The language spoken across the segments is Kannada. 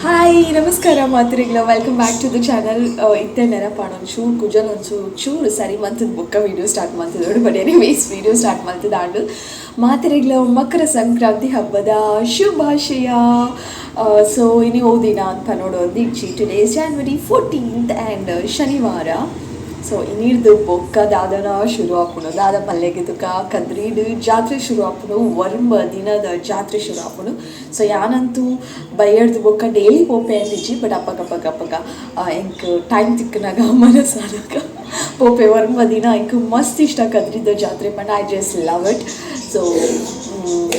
ಹಾಯ್ ನಮಸ್ಕಾರ ಮಾತ್ರಿಗಳ welcome back to the channel. ಇತ್ತೆ ನೆನಪಾಣ ಒಂಚೂರು ಕುಜಲ್ ಚೂರು ಸರಿ ಮಂತದ ಬೊಕ್ಕ ವೀಡಿಯೋ ಸ್ಟಾರ್ಟ್ ಮಾಡ್ತಿದ್ದೋಡು. ಬಟ್ ಎನಿವೇಸ್ ವೀಡಿಯೋ ಸ್ಟಾರ್ಟ್ ಮಾಡ್ತಿದ್ದ ಆಂಡು ಮಾತ್ರಿಗಳ ಮಕರ ಸಂಕ್ರಾಂತಿ ಹಬ್ಬದ ಶುಭಾಶಯ. ಸೊ ಇನ್ನು ಓದಿನ ಅಂತ ನೋಡೋದು ಇಚ್ಚಿ ಟುಡೇಸ್ January 14th ಆ್ಯಂಡ್ ಶನಿವಾರ. ಸೊ ಇನ್ನಿಡ್ದು ಬೊಕ್ಕ ದಾದನ ಶುರು ಹಾಕೋಣ, ದಾದ ಪಲ್ಲೆಗೆ ತುಕ ಕದ್ರಿಡು ಜಾತ್ರೆ ಶುರು ಹಾಕೋಣ, ವರ್ಮ ದಿನದ ಜಾತ್ರೆ ಶುರು ಹಾಕೋಣ. ಸೊ ಯಾನಂತೂ ಬೈಯಡ್ದು ಬೊಕ್ಕ ಡೈಲಿ ಪೋಪೆ ಅಂದಿಜ್ಜಿ, ಬಟ್ ಅಪ್ಪಗ ಎಂಕ್ ಟೈಮ್ ತಿಕ್ಕನಾಗ ಮನಸ್ಸಾದಾಗ ಪೋಪೆ ವರ್ಮ ದಿನ ಎಂಕ್ ಮಸ್ತ್ ಇಷ್ಟ ಕದ್ರಿದ ಜಾತ್ರೆ ಪಂಡ. I just love it. So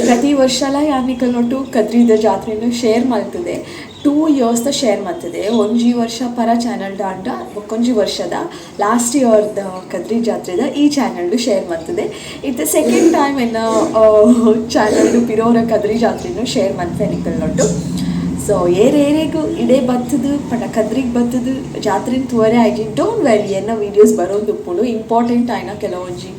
ಪ್ರತಿ ವರ್ಷಲ ಯಾನಿಕಲ್ ನೋಟು ಕದ್ರಿದ ಜಾತ್ರೆಯನ್ನು ಶೇರ್ ಮಾಡ್ತದೆ. 2 years ಶೇರ್ ಮಾಡ್ತದೆ. ಒಂಜಿ ವರ್ಷ ಪರ ಚಾನಲ್ ದಾಂಡ ಬೊಕ್ಕೊಂಜಿ ವರ್ಷದ ಲಾಸ್ಟ್ ಇಯರ್ದ ಕದ್ರಿ ಜಾತ್ರೆದ ಈ ಚಾನಲ್ಡು ಶೇರ್ ಮಾಡ್ತದೆ. ಇದು ಸೆಕೆಂಡ್ ಟೈಮ್ ಚಾನಲ್ಡು ಪಿರೋರ ಕದ್ರಿ ಜಾತ್ರೆನೂ ಶೇರ್ ಮಾಡ್ತೇನೆ ನಿಕಲ್ ನೋಟು. ಸೊ ಏರೇಗೂ ಇಡೇ ಬತ್ತದು ಪಂಡ ಕದ್ರಿಗೆ ಬತ್ತದು ಜಾತ್ರೆನ ತೂವರೆ ಆಯ್ತು. ಡೋಂಟ್ ವೆರಿ ಎನ್ನ ವೀಡಿಯೋಸ್ ಬರೋದು ಉಪ್ಪುಡು ಇಂಪಾರ್ಟೆಂಟ್ ಆಯ್ನ ಕೆಲವೊಂಜಿ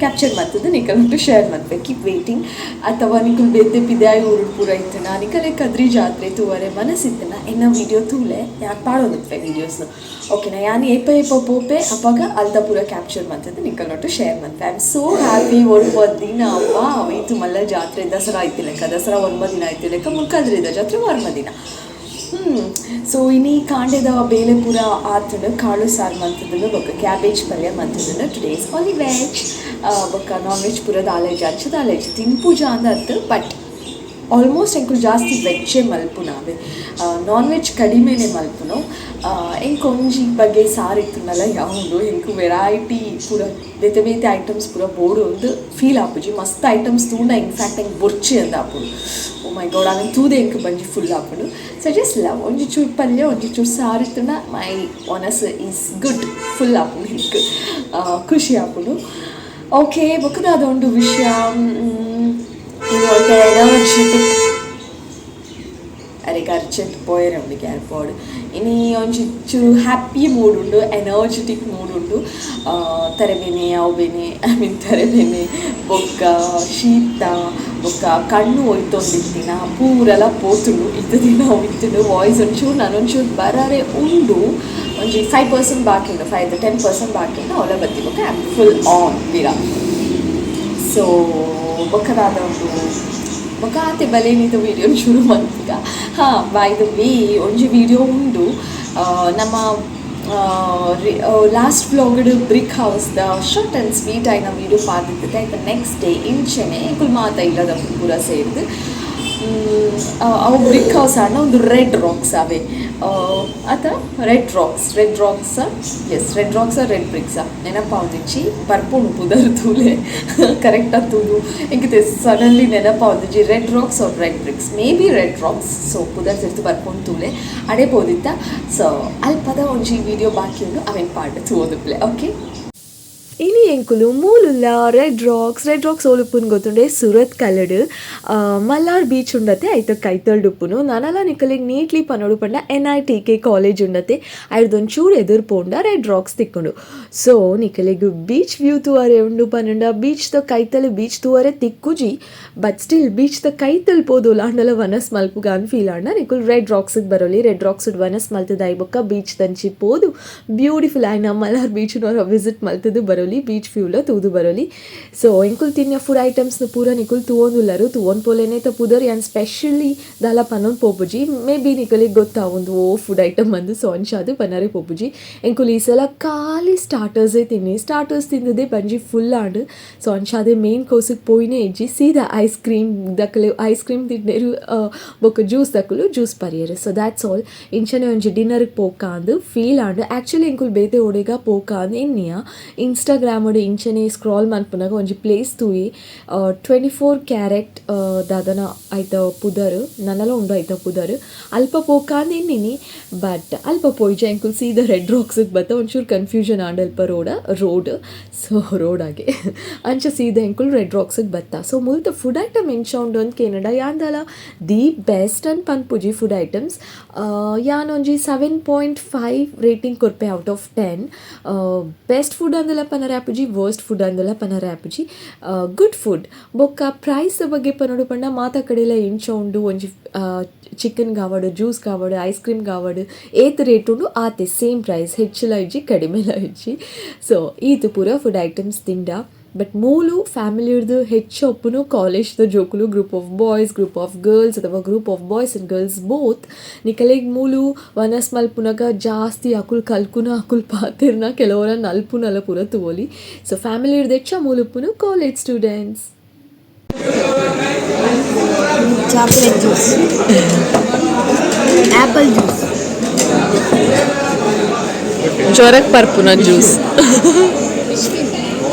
ಕ್ಯಾಪ್ಚರ್ ಮಾಡ್ತದೆ ನಿಕಲ್ಬಿಟ್ಟು ಶೇರ್ ಮಾಡ್ಬೇಕು. Keep waiting. ಅಥವಾ ನಿಕಲ್ ಬೆದ್ದೆ ಪಿದಾಯಿ ಊರು ಪೂರ ಇತ್ತನ ನಿಕಲೆ ಕದ್ರಿ ಜಾತ್ರೆ ತೂವರೆ ಮನಸ್ಸಿತ್ತನ ಎನ್ನ ವೀಡಿಯೋ ತೂಲೆ ಯಾಕೆ ಪಾಡೋದಕ್ಕೆ ವೀಡಿಯೋಸ್ನು ಓಕೆನಾ. ಯಾನು ಏಪ ಪೋಪೆ ಅಪ್ಪಾಗ ಅಲ್ದ ಪೂರ ಕ್ಯಾಪ್ಚರ್ ಮಾಡ್ತದೆ ನಿಕಲ್ನೊಟ್ಟು ಶೇರ್ ಮಾಡ್ತೆ. I am so happy. 1 ದಿನ ಅವ್ವ ಅವೈತು ಮಲ್ಲ ಜಾತ್ರೆ ದಸರಾ ಆಯ್ತು ಲೆಕ್ಕ, ದಸರಾ 1 ದಿನ ಆಯ್ತು ಲೆಕ್ಕ, ಮುಲ್ಕದ್ರಿದ ಜಾತ್ರೆ 1 ದಿನ. ಸೊ ಇನ್ನೀ ಕಾಂಡೆದ ಬೇಳೆ ಪೂರ ಆತನು ಕಾಳು ಸಾರು ಮಂತದನ್ನು ಬೊಕ್ಕ ಕ್ಯಾಬೇಜ್ ಪಲ್ಯ ಮಂತದನ್ನು ಟುಡೇಸ್ ಓನ್ಲಿ ವೆಜ್. ಬೊಕ್ಕ ನಾನ್ ವೆಜ್ ಪೂರ ದಾಲೇಜ್ ಅಂಚ ದಾಲೇಜ್ ತಿನ್ಪೂಜ ಅಂದತ್ತು. ಬಟ್ ಆಲ್ಮೋಸ್ಟ್ ಎಂಕು ಜಾಸ್ತಿ ವೆಜ್ಜೇ ಮಲ್ಪು ನಾವೇ, ನಾನ್ ವೆಜ್ ಕಡಿಮೆನೇ ಮಲ್ಪುನು. ಎಂಕು ಒಂಜಿ ಬಗ್ಗೆ ಸಾರು ಇತ್ತುನಲ್ಲ ಯಾವುದು ಎಂಕು ವೆರೈಟಿ ಪೂರ ಬೇತೆ ಬೇತೆ ಐಟಮ್ಸ್ ಪೂರ ಬೋಡು ಒಂದು ಫೀಲ್ ಆಪುಜಿ. ಮಸ್ತ್ ಐಟಮ್ಸ್ ತೂಂಡ ಇನ್ಫ್ಯಾಕ್ಟ್ ಎಂಗೆ ಬೊರ್ಚಿ ಅಂದ ಆಪುಡು. ಓ ಮೈ ಗಾಡ್ ಆಮೇಲೆ ತೂದೆ ಎಂಕು ಬಂಜಿ ಫುಲ್ ಆಪುಡು. ಸೊ ಜಸ್ಟ್ ಲವ್ ಒಂಜಿ ಚೂರು ಪಲ್ಯ ಒಂಜಿ ಚೂರು ಸಾರು ಇತ್ತುಂಡ ಮೈ ಒನಸ್ ಈಸ್ ಗುಡ್ ಫುಲ್ ಆಪುಡು ಎಂಕು ಖುಷಿ ಆಪುಡು. ಓಕೆ ಬೊಕ್ಕದಾದ ಒಂದು ವಿಷಯ ഇങ്ങോട്ട് എനർജറ്റിക് അരക്ക് അർജൻറ്റ് പോയരുണ്ട് ക്യാർപ്പോട്. ഇനി ಒಂಚೂರು ಹ್ಯಾಪಿ ಮೂಡ್ ಉಂಡು, ಎನರ್ಜೆಟಿಕ್ ಮೂಡ್ ಉಂಡು. ತರೆಬೇನೆ ಅವುಬೇನೆ ಐ ಮೀನ್ ತರೆಬೇನೆ ಬೊಕ್ಕ ಶೀತ ಬೊಕ್ಕ ಕಣ್ಣು ಒಯ್ತೊಂದಿತ್ತಿನ ಪೂರೆಲ್ಲ ಪೋತುಂಡು. ಇತ್ತು ದಿನ ಇತ್ತುಂಡು ವಾಯ್ಸ್ ಒಂಚೂರು ನಾನೊಂಚೂರು ಬರಾರೆ ಉಂಡು. ಒಂಜಿ 5% ಬಾಕಿ ಉಂಡು, 5-10% ಬಾಕಿ ಉಂಡು. ಅವಳ ಬತ್ತಿ ಬೊಕ್ಕ I am full on Pira. So ಬೊಕ್ಕದಾದ ಒಂದು ಬೊಕ್ಕ ಆತೆ ಬಲೇನಿದ ವೀಡಿಯೋ ಶುರು ಮಾಡ್ತೀಗ. ಬೈ ದ ವೇ ಒಂಜಿ ವೀಡಿಯೋ ಉಂಡು ನಮ್ಮ ಲಾಸ್ಟ್ ವ್ಲಾಗ್ಡ್ ಬ್ರಿಕ್ ಹೌಸ್ದ ಶಾರ್ಟ್ ಆ್ಯಂಡ್ ಸ್ವೀಟ್ ಆಯ್ನ ವೀಡಿಯೋ ಪಾರ್ದಿರ್ತದೆ. ಆಯ್ತು ನೆಕ್ಸ್ಟ್ ಡೇ ಇಂಚೆನೆ ಕುಲ್ ಮಾತ ಇಲ್ಲದ ಪೂರ ಸೇರಿದು ಅವು ಬ್ರಿಕ್ ಹೌಸ್ ಆಡ್ನ ಒಂದು ರೆಡ್ ರಾಕ್ಸ್ ಅವೆ ಅತ red rocks yes red rocks red ಬ್ರಿಕ್ಸಾ ನೆನಪ ಒಂದಿಚ್ಚಿ ಬರ್ಪುಂಡು ಪುದರ್ ತೂಲೆ ಕರೆಕ್ಟಾಗಿ ತೂದು ಹೆಂಗೆ ಸಡನ್ಲಿ ನೆನಪ ಒಂದಿಚ್ಚಿ red rocks or red bricks maybe red rocks. So ಪುದರ್ ತಿರ್ತು ಬರ್ಪುಂಡು ತೂಲೆ ಅಡೆ ಬೋದಿತ್ತ. ಸೊ ಅಲ್ಪದ ಒಂಜಿ ವೀಡಿಯೋ ಬಾಕಿ ಉಂಡು ಅವೆನ್ ಪಾಡ್ ತೂವೋದುಪ್ಲೆ ಓಕೆ. ಇನಿ ಎಂಕುಲು ಮೂಲುಲ್ಲ ರೆಡ್ ರಾಕ್ಸ್ ಓಲುಪ್ಪುನು ಗೊತ್ತುಂಡೆ ಸುರತ್ಕಲ್ಡ್ ಮಲ್ಲಾರ್ ಬೀಚ್ ಉಂಡತೆ ಐತ ಕೈತಲ್ಡ್ ಉಪ್ಪುನು. ನನಲ ನಿಕಲಿಗೆ ನೀಟ್ಲಿ ಪನೋಡು ಪಂಡ NITK ಕಾಲೇಜ್ ಉಂಡತೆ ಐಡ್ದೊಂಚೂರು ಎದುರು ಪೋಂಡ ರೆಡ್ ರಾಕ್ಸ್ ತಿಕ್ಕೊಂಡು. ಸೊ ನಿಕಲಿಗೆ ಬೀಚ್ ವ್ಯೂ ತೂವರೆ ಉಂಡು ಪನ್ನುಂಡ ಬೀಚ್ದ ಕೈತಲ್ ಬೀಚ್ ತೂವರೆ ತಿಕ್ಕುಜಿ. ಬಟ್ ಸ್ಟಿಲ್ ಬೀಚ್ದ ಕೈತಲ್ ಪೋದು ಆಂಡಲ ವನಸ್ ಮಲ್ಪುಗ ಅನ್ feel and ನಿಕುಲ್ red ರಾಕ್ಸ್ಗೆ Baroli. Red ರಾಕ್ಸ್ಡ್ ವನಸ್ ಮಲ್ತದ ಐಬೊಕ್ಕ ಬೀಚ್ ದಂಚಿ ಪೋದು beautiful ಆಯ್ನ Mallar ಬೀಚ್ನವ್ರ visit ಮಲ್ತದು Baroli, beach ವ್ಯೂಲ ತೂದು ಬರೋಲಿ. ಸೊ ಎಂಕುಲ್ ತಿನ್ನ ಫುಡ್ ಐಟಮ್ಸ್ನ ಪೂರ ನಿಕುಲ್ ತೂವೊಂದುಲ್ಲರು ತೂವೊಂದು ಪೋಲೆನೆ ತ ಪುದರ್ ಯಾನ್ ಸ್ಪೆಷಲಿ ದಾಲ ಪನ್ನೊಂದು ಪೋಪುಜಿ. ಮೇ ಬಿ ನಿಕಲಿಗೆ ಗೊತ್ತಾವೊಂದು ಫುಡ್ ಐಟಮ್ ಬಂದು ಸೊ ಅಂಚಾದು ಪನ್ನರೆ ಪೋಪುಜಿ. ಎಂಕುಲ್ ಈ ಸಲ ಖಾಲಿ ಸ್ಟಾರ್ಟರ್ಸೇ ತಿನ್ನಿ, ಸ್ಟಾರ್ಟರ್ಸ್ ತಿಂದದೇ ಬಂಜಿ ಫುಲ್ ಆಂಡ್. ಸೊ ಅಂಚಾದೆ ಮೇನ್ ಕೋಸಿಗೆ ಪೋಯಿನೇ ಇಜ್ಜಿ ಸೀದಾ ಐಸ್ ಕ್ರೀಮ್ ದಕ್ಕಲು ಐಸ್ ಕ್ರೀಮ್ ತಿಂಡೇರು ಬೊಕ್ಕ ಜ್ಯೂಸ್ ದಕ್ಕಲು ಜ್ಯೂಸ್ ಪರಿಯರು. So that's all. ಇಂಚನೆ ಒಂಜಿ ಡಿನ್ನರ್ಗೆ ಪೋಕ ಅಂದು ಫೀಲ್ ಆಂಡ್ ಆ್ಯಕ್ಚುಲಿ ಎಂಕುಲ್ ಬೇತೆ ಒಡೆಗ ಪೋಕ ಅಂದು ಎನ್ನಿಯ ಇನ್ಸ್ಟಾಗ್ರಾಮಡು ಇಂಚನೆ ಸ್ಕ್ರಾಲ್ ಮನ್ಪುನಾಗ ಒಂಜಿ ಪ್ಲೇಸ್ ತೂಯಿ 24 ಕ್ಯಾರೆಟ್ ದಾದನ ಐತ ಪುದರ್ ನನ್ನಲ ಉಂಡು ಐತ ಪುದರ್ ಅಲ್ಪ ಪೋಕ ಅಂದು ಎನ್ನಿನಿ. ಬಟ್ ಅಲ್ಪ ಪೋಯ್ಜ ಎಂಕುಲ್ ಸೀದಾ ರೆಡ್ ರಾಕ್ಸಿಗೆ ಬತ್ತ ಒಂಚೂರು ಕನ್ಫ್ಯೂಷನ್ ಆಂಡಲ್ಪ ರೋಡ್ ಸೊ ರೋಡಾಗೆ ಅಂಚ ಸೀದಾ ಎಂಕುಲ್ ರೆಡ್ ರಾಕ್ಸಿಗೆ ಬತ್ತ. ಸೊ ಮುಲ್ತ ಫುಡ್ ಐಟಮ್ ಎಂಚ ಉಂಡು ಅಂತ ಕೇನಡ ಯಾಂದಲ ದಿ ಬೆಸ್ಟ್ ಅನ್ ಪನ್ಪುಜಿ ಫುಡ್ ಐಟಮ್ಸ್. ಯಾನೊಂಜಿ 7.5 ರೇಟಿಂಗ್ ಕೊರ್ಪೆ ಔಟ್ ಆಫ್ 10. ಬೆಸ್ಟ್ ಫುಡ್ ಅಂದಲ ಪನ ಪನರ ಆಪುಜಿ ವರ್ಸ್ಟ್ ಫುಡ್ ಅಂದಲ್ಲ ಪನರ ಆಪುಜಿ ಗುಡ್ ಫುಡ್ ಬೊಕ್ಕ ಪ್ರೈಸ್ ಬಗ್ಗೆ ಪನೋಡು ಪಂಡ ಮಾತ ಕಡೆಲ ಎಂಚ ಉಂಡು ಒಂಜಿ ಚಿಕನ್ ಕಾವಡು ಜ್ಯೂಸ್ ಕಾವಡು ಐಸ್ ಕ್ರೀಮ್ ಕಾವಡು ಏತ್ ರೇಟ್ ಉಂಡು ಆತೆ ಸೇಮ್ ಪ್ರೈಸ್ ಹೆಚ್ಚಿಲ ಇಜ್ಜಿ ಕಡಿಮೆಲ ಇಜ್ಜಿ ಸೊ ಈತು ಪೂರ ಫುಡ್ ಐಟಮ್ಸ್ ತಿಂಡ ಬಟ್ ಮೂಲು ಫ್ಯಾಮಿಲಿಯರ್ದು ಹೆಚ್ಚು ಒಪ್ಪುನು ಕಾಲೇಜ್ದು ಜೋಕುಲು group of boys group of girls ಅಥವಾ group of boys and girls both ನಿಕಲೆಗ್ ಮೂಲು ವನಸ್ ಮಲ್ಪುನಗ ಜಾಸ್ತಿ ಅಕುಲ್ ಕಲ್ಕುನ ಅಕುಲ್ ಪಾತಿರ್ನ ಕೆಲವರ ನಲ್ಪುನಲ ಪೂರ ತೋಲಿ ಸೊ ಫ್ಯಾಮಿಲಿಯರ್ದು ಹೆಚ್ಚ ಮೂಲುಪ್ಪುನು college students. Chocolate juice, apple juice, ಜ್ವರಕ್ಕೆ ಪರ್ಪುನ ಜ್ಯೂಸ್.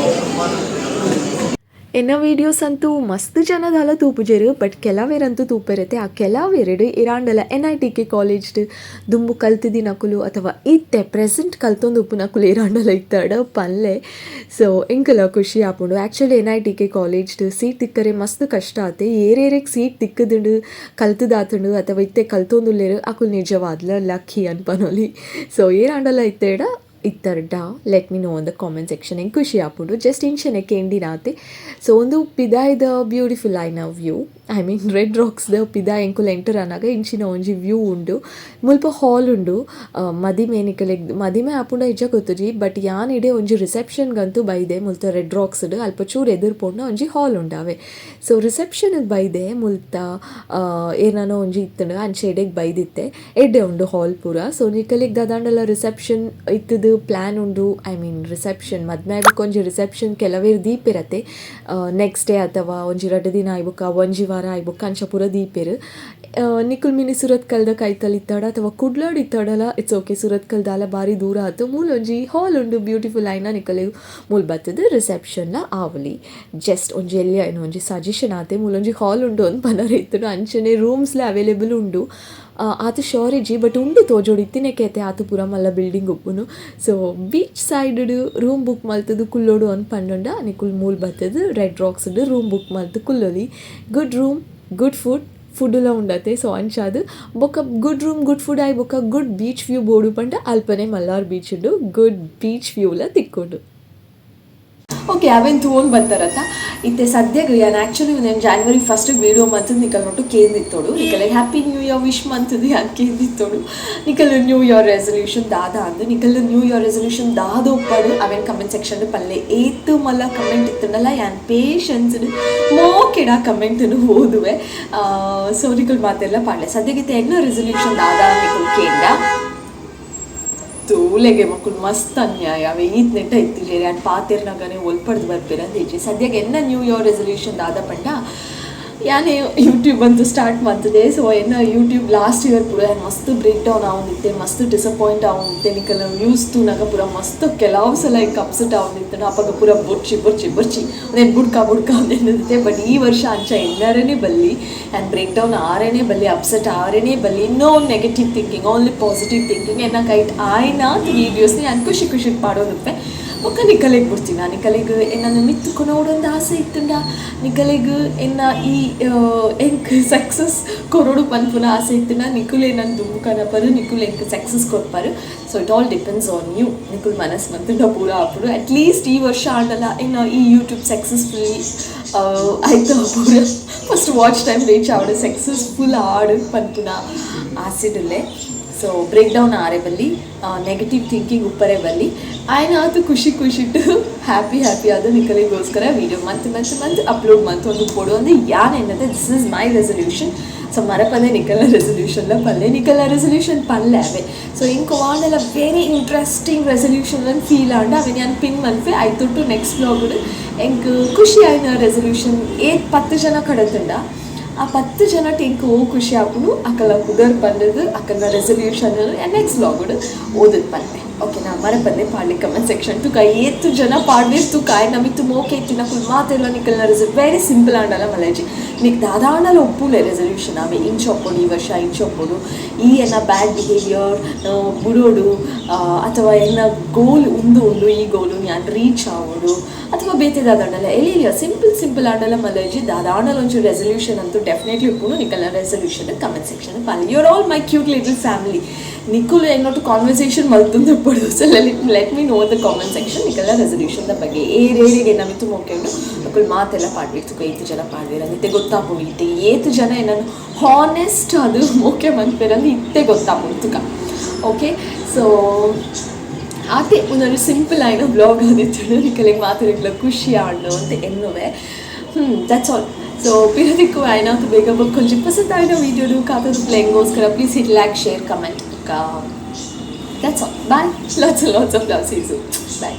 ಎನ್ನ ವೀಡಿಯೋಸ್ ಅಂತೂ ಮಸ್ತ್ ಜನದಲ್ಲ ತೂಪುಜೆರು ಬಟ್ ಕೆಲವೇರಂತೂ ತೂಪಿರುತ್ತೆ. ಆ ಕೆಲವೆರಡು ಇರಾಂಡಲ NITK ಕಾಲೇಜ್ದು ದುಂಬು ಕಲ್ತಿದ್ದಿ ನಕುಲು ಅಥವಾ ಇತ್ತೆ ಪ್ರೆಸೆಂಟ್ ಕಲ್ತೊಂದು ಉಪ್ಪು ನಕುಲು ಇರಾಂಡಲ ಇತ್ತಾಡ ಪಲ್ಲೆ. ಸೊ ಇಂಕಲ ಖುಷಿ ಆಪುಂಡು. ಆ್ಯಕ್ಚುಲಿ NITK ಕಾಲೇಜ್ದು ಸೀಟ್ ತಿಕ್ಕರೆ ಮಸ್ತ್ ಕಷ್ಟ ಆತೆ. ಏರೇರಿಗೆ ಸೀಟ್ ತಿಕ್ಕದುಂಡು ಕಲ್ತದಾತುಂಡು ಅಥವಾ ಇತ್ತೆ ಕಲ್ತೊಂದುಲ್ಲೇರು ಅಕುಲು ನಿಜವಾದ್ಲ ಲಕ್ಕಿ ಅನ್ಪನೊಲಿ. ಸೊ ಏರಾಂಡಲ ಇತ್ತೇಡ ಇತ್ತರ್ಡ let me know in the comment section. ಹೆಂಗೆ ಖುಷಿ ಆಪುಂಡು ಜಸ್ಟ್ ಇಂಚನೆ ಎಂಡಿನಾತೆ. ಸೊ ಒಂದು ಪಿದಾಯ್ದ ಬ್ಯೂಟಿಫುಲ್ ಆಯ್ನ ವ್ಯೂ, ಐ ಮೀನ್ ರೆಡ್ ರಾಕ್ಸ್ದ ಪಿದಾ ಎಂಕುಲು ಎಂಟರ್ ಆನಾಗ ಇಂಚಿನ ಒಂಜಿ ವ್ಯೂ ಉಂಡು. ಮುಲ್ಪ ಹಾಲ್ ಉಂಡು ಮದಿಮೆ ನಿಕಲೆಗ್ ಮದಿಮೆ ಆಪುಂಡ ಇಜ್ಜ ಗೊತ್ತುಜಿ ಬಟ್ ಯಾನ್ ಇಡೆ ಒಂಜಿ ರಿಸೆಪ್ಷನ್ಗಂತೂ ಬೈದೆ ಮುಲ್ತ ರೆಡ್ ರಾಕ್ಸ್ಡ್ ಅಲ್ಪ ಚೂರು ಎದುರ್ಪೊಂಡು ಒಂಜಿ ಹಾಲ್ ಉಂಡಾವೆ. ಸೊ ರಿಸೆಪ್ಷನ್ಗೆ ಬೈದೆ ಮುಲ್ತ ಏನಾನೋ ಒಂಜಿ ಇತ್ತಂಡು ಅಂಚೆ ಎಡೆಗೆ ಬೈದಿತ್ತೆ ಎಡ್ಡೆ ಉಂಡು ಹಾಲ್ ಪೂರ. ಸೊ ನಿಕಲೆಗ್ ದಾದಾಂಡಲ ರಿಸೆಪ್ಷನ್ ಇತ್ತದು ಪ್ಲ್ಯಾನ್ ಉಂಡು. ಐ ಮೀನ್ ರಿಸೆಪ್ಷನ್ ಮದ್ಮೆಯಾಗಕ್ಕೆ ಒಂಜಿ ರಿಸೆಪ್ಷನ್ ಕೆಲವೇರು ದೀಪಿರತ್ತೆ ನೆಕ್ಸ್ಟ್ ಡೇ ಅಥವಾ ಒಂಜಿ 2 ದಿನ ಆಯ್ಬುಕ್ಕ ಒಂಜಿ ವಾರ ಆಯ್ಬುಕ್ಕ ಅಂಚ ಪೂರ ದೀಪೇರು. ನಿಕುಲ್ ಮಿನಿ ಸುರತ್ಕಲ್ದ ಕೈತಲ್ ಇತ್ತಾಡ ಅಥವಾ ಕುಡ್ಲಾಡ್ ಇತ್ತಾಡಲ್ಲ ಇಟ್ಸ್ ಓಕೆ. ಸುರತ್ಕಲ್ದಾಲ ಬಾರಿ ದೂರ ಆಯ್ತು. ಮೂಲ ಒಂಜಿ ಹಾಲ್ ಉಂಡು ಬ್ಯೂಟಿಫುಲ್ ಆಯ್ನ ನಿಕಲೆ ಮೂಲ ಬತ್ತದ ರಿಸೆಪ್ಷನ್ನ ಆವಲಿ ಜಸ್ಟ್ ಒಂಜಿ ಎಲ್ಲಿ ಏನು ಒಂಜಿ ಸಜೆಷನ್ ಆತೆ ಮೂಲೊಂಜಿ ಹಾಲ್ ಉಂಡು ಒಂದು ಪನರ ಇತ್ತು ಅಂಚನೆ ರೂಮ್ಸ್ಲೆ ಅವೈಲೇಬಲ್ ಉಂಡು ಆತು ಶೋರೇಜಿ ಬಟ್ ಉಂಡು ತೋಜೋಡು ಇತ್ತಿನಕೈತೆ ಆತು ಪೂರ ಮಲ್ಲ ಬಿಲ್ಡಿಂಗ್ ಉಪ್ಪುನು. So beach side room book ಮಲ್ತದು ಕುಲ್ಲೋಡು ಒಂದು ಪಂಡ ನಿಕುಲ್ ಮೂಲ್ ಬರ್ತದು ರೆಡ್ ರಾಕ್ಸ್ದು ರೂಮ್ ಬುಕ್ ಮಲ್ತು ಕುಲ್ಲೊಲಿ. ಗುಡ್ ರೂಮ್ ಗುಡ್ ಫುಡ್ಲ ಉಂಡತೆ. ಸೊ ಅಂಚಾದು ಬೊಕ್ಕ ಗುಡ್ ರೂಮ್ ಗುಡ್ ಫುಡ್ ಆಯ್ ಬೊಕ್ಕ ಗುಡ್ ಬೀಚ್ ವ್ಯೂ ಬೋಡು ಪಂಡ ಅಲ್ಪನೆ ಮಲ್ಲಾರ್ ಬೀಚ್ ಉಂಡು ಗುಡ್ ಬೀಚ್ ವ್ಯೂಲ ತಿಕ್ಕೊಂಡು. ಓಕೆ ಅವೇನು ತೊಗೊಂಡು ಬರ್ತಾರತ್ತ ಇತ್ತೆ ಸದ್ಯಕ್ಕೆ ನಾನು ಆ್ಯಕ್ಚುಲಿ ನಾನು January 1 ವೀಡಿಯೋ ಮಂತದ್ದು ನಿಕಲ್ ನೋಟು ಕೇಂದಿತ್ತೋಡು ನಿಕಲೆ ಹ್ಯಾಪಿ ನ್ಯೂ ಇಯರ್ ವಿಶ್ ಮಂತದ್ದು ಯಾಕೆ ಕೇಂದಿತ್ತೋಡು ನಿಕಲ್ ನ್ಯೂ ಇಯರ್ ರೆಸೊಲ್ಯೂಷನ್ ದಾದಾ ಅಂದು ನಿಕಲ್ ನ್ಯೂ ಇಯರ್ ರೆಸೊಲ್ಯೂಷನ್ ದಾದ ಉಪ್ಪಾಡು ಅವೇನು ಕಮೆಂಟ್ ಸೆಕ್ಷನ್ ಪಲ್ಲೆ ಏತು ಮಲ್ಲ ಕಮೆಂಟ್ ಇತ್ತಂಡಲ್ಲ ಯಾನ್ ಪೇಷನ್ಸ್ ಮೋಕೆಡ ಕಮೆಂಟನ್ನು ಓದುವೆ. ಸೊ ನಿಕಲ್ ಮಾತೆಲ್ಲ ಪಾಡ್ಲೆ ಸದ್ಯಕ್ಕೆ ಎನ್ನ ರೆಸೊಲ್ಯೂಷನ್ ದಾದಾ ನಿಕಲ್ ಕೇಂದ ತೂಲೆಗೆ ಮಕ್ಕಳು ಮಸ್ತ್ ಅನ್ಯಾಯ ಅವೇ ಈತ್ ನೆಟ್ಟ ಇತ್ತಿಜೇರಿ ಆ್ಯಂಡ್ ಪಾತಿರ್ನಾಗನೇ ಒಲ್ಪಡ್ದು ಬರ್ಬೇರೆ ಅಂತ ಈಜಿ ಸದ್ಯಕ್ಕೆ ಎನ್ನ ನ್ಯೂ ಇಯರ್ ರೆಸೊಲ್ಯೂಷನ್ ದಾದ ಪಂಡ ಯಾನೇ ಯೂಟ್ಯೂಬ್ ಅಂತೂ ಸ್ಟಾರ್ಟ್ ಮಾಡ್ತದೆ. ಸೊ ಎನ್ನ ಯೂಟ್ಯೂಬ್ ಲಾಸ್ಟ್ ಇಯರ್ ಪೂರ ಮಸ್ತ್ ಬ್ರೇಕ್ ಡೌನ್ ಆವಂದಿತ್ತೆ ಮಸ್ತ್ ಡಿಸಪಾಯಿಂಟ್ ಆವಂದಿತ್ತೆ ನಿಕಲ್ ವ್ಯೂಸ್ ತೂನಾಗ ಪೂರ ಮಸ್ತ್ ಕೆಲವು ಸಲ ಅಪ್ಸೆಟ್ ಆವಂದಿತ್ತು ಅಪ್ಪಾಗ ಪೂರ ಬರ್ಚಿ ಅದೇನು ಬುಡ್ಕ ಅನ್ನಿರುತ್ತೆ. ಬಟ್ ಈ ವರ್ಷ ಅಂಚ ಎನ್ನಾರೇ ಬಲ್ಲಿ ಆ್ಯಂಡ್ ಬ್ರೇಕ್ ಡೌನ್ ಆರೇನೇ ಬಲ್ಲಿ ಅಪ್ಸೆಟ್ ಆರೇನೇ ಬಲ್ಲಿ no negative thinking only positive thinking ಎನ್ನ ಕೈಟ್ ಆಯ್ನಾತ್ ವೀಡಿಯೋಸ್ನ ನಾನು ಖುಷಿ ಪಾಡೋದುಪ್ಪೆ ಒಕ್ಕ ನಿಕಲೆಗೆ ಬಿಡ್ತೀನಿ. ನಿಕಲೆಗೆ ಎನ್ನ ಮಿತ್ತು ಕೊನೋಡೊಂದು ಆಸೆ ಇತ್ತುಂಡ ನಿಕಲೆಗೆ ಎನ್ನ ಈ ಎಂಕ್ ಸಕ್ಸಸ್ ಕೊರೋಡು ಪನ್ಪುನ ಆಸೆ ಇತ್ತುಂಡ ನಿಕುಲೆ ನನ್ನ ದುಂಬು ಕನಪರು ನಿಕುಲ್ ಎಂಕ್ ಸಕ್ಸಸ್ ಕೊಡ್ಪಾರು. So it all depends on you ನಿಕುಲ್ ಮನಸ್ಸು ಮಂತುಂಡ ಪೂರ ಆಪುಡು ಅಟ್ಲೀಸ್ಟ್ ಈ ವರ್ಷ ಆಂಡಲ್ಲ ಇನ್ನು ಈ ಯೂಟ್ಯೂಬ್ ಸಕ್ಸಸ್ಫುಲಿ ಆಯ್ತು ಪೂರ ಫಸ್ಟ್ ವಾಚ್ ಟೈಮ್ ರೀಚ್ ಆವಡು ಸಕ್ಸಸ್ಫುಲ್ ಆಡು ಪನ್ಪುನ ಆಸೆಡುಲ್ಲೆ. ಸೊ ಬ್ರೇಕ್ ಡೌನ್ ಆರೆ ಬಲ್ಲಿ ನೆಗೆಟಿವ್ ಥಿಂಕಿಂಗ್ ಉಪ್ಪರೆ ಬಲ್ಲಿ ಆಯ್ನಾತು ಖುಷಿಟ್ಟು ಹ್ಯಾಪಿ ಅದು ನಿಕಲಿಗೋಸ್ಕರ ವೀಡಿಯೋ ಮಂತ್ ಅಪ್ಲೋಡ್ ಒಂದು ಕೊಡು ಅಂದ್ರೆ ಯಾನ್ ಏನಂತೆ this is my resolution. So ಮರಪಲ್ಲೆ ನಿಕಲ ರೆಸೊಲ್ಯೂಷನ್ಲ ನಿಕಲ ರೆಸೊಲ್ಯೂಷನ್ ಪಲ್ಲೆ ಅವೆ. ಸೊ ಇಂಕ ವಾಂಡೆಲ್ಲ ವೆರಿ ಇಂಟ್ರೆಸ್ಟಿಂಗ್ ರೆಸೊಲ್ಯೂಷನ್ ಫೀಲ್ ಆಂಡ ಅವೆ ನಾನು ಪಿನ್ ಮನ್ಪೆ ಆಯ್ತು ನೆಕ್ಸ್ಟ್ ಬ್ಲಾಗ್ ಎಂಕ್ ಖುಷಿ ಆಯ್ನ ರೆಸೊಲ್ಯೂಷನ್ 10 ಜನ ಕಡತಂಡ ಆ 10 ಜನ ಟೆಂಕ್ ಖುಷಿ ಆಪುಡು ಅಕ್ಕಲ ಕುದರ್ ಬಂದದ್ದು ಅಕ್ಕನ ರೆಸೊಲ್ಯೂಷನ್ ನೆಕ್ಸ್ಟ್ ಬ್ಲಾಗ್ ಓದದ್ ಬಂದೆ. ಓಕೆ ನಾ ಮರಪಂದೆ ಪಾಡ್ಲಿ ಕಮೆಂಟ್ ಸೆಕ್ಷನ್ ತುಕ ಏತ್ತು ಜನ ಪಾಡ್ವೇಸ್ತು ಕಾಯ್ ನಮಿತ್ತು ಮೋಕೆ ಇತ್ತಿನ ಕುಲ್ ಮಾತೆಲ್ಲ ನಿಕಲ್ನ very simple ಆಂಡಲ್ಲ Malaji Nick ದಾದಾಂಡಲ ಒಪ್ಪುಲೆ resolution ಆವೆ ಇಂಚ್ ಒಪ್ಪೋಡು ಈ ವರ್ಷ ಇಂಚ್ ಒಪ್ಪೋಡು ಈ ಎನ್ನ ಬ್ಯಾಡ್ ಬಿಹೇವಿಯರ್ ಬುಡೋಡು ಅಥವಾ ಎನ್ನ ಗೋಲ್ ಉಂಡು ಈ ಗೋಲು ನಾನು ರೀಚ್ ಆಗೋಡು ಅಥವಾ ಬೇತೆ ದಾದಾಂಡಲ ಎಲ್ಲಿಯ ಸಿಂಪಲ್ ಆಂಡಲ ಮಲಜಿ ದಾದಾಂಡಲ ಒಂಚೂರು ರೆಸೊಲ್ಯೂಷನ್ ಅಂತೂ ಡೆಫಿನೆಟ್ಲಿ ಒಪ್ಪುಡು ನಿಕಲ್ನ ರೆಸೊಲ್ಯೂಷನ್ ಕಮೆಂಟ್ ಸೆಕ್ಷನ್ ಪಾಲಿ your all my cute little family. ನಿಕುಲ್ ಏನೊಟ್ಟು ಕಾನ್ವರ್ಸೇಷನ್ ಮಲ್ತುಂದು ಪಡು so let me know the comment section ನಿಕಲ್ಲ ರೆಸಲ್ಯೂಷನ್ ಬಗ್ಗೆ ಏರೇರಿಗೆ ನಮಿತ್ತು ಮೊಕ್ಕೆಂಡು ಅಕ್ಕಳು ಮಾತೆಲ್ಲ ಪಾಡ್ಬಿಡ್ತು ಏತು ಜನ ಪಾಡ್ದಿರ ಇತ್ತೆ ಗೊತ್ತಾಪು ಇತ್ತೆ ಏತು ಜನ ಏನನ್ನು ಹಾನೆಸ್ಟ್ ಅದು ಮೊಕ್ಕೆ ಮನ್ಪೇರಂದು ಇತ್ತೆ ಗೊತ್ತಾಪು ತುಕ ಓಕೆ ಸೊ ಆತೆ ಒಂದೊಂದು ಸಿಂಪಲ್ ಆಯ್ನ ಬ್ಲಾಗ್ ಆದಿತ್ತು ನಿಕಲಿಗೆ ಮಾತಾಡಲಿಕ್ಕೆ ಖುಷಿ ಆಡು ಅಂತ ಎನ್ನುವೆ ದಟ್ಸ್ ಆಲ್ ಸೊ ಪಿರ ಥಿಕ್ಕುವೆ ಆಯ್ನಾತ್ ಬೇಗ ಕೊಂಚ ಪಸಂದ್ ಆಯ್ನ ವೀಡಿಯೋಡು ಕಾತದು ಪ್ಲೇಂಗೋಸ್ಕರ please hit like share comment that's all bye lots of love see you bye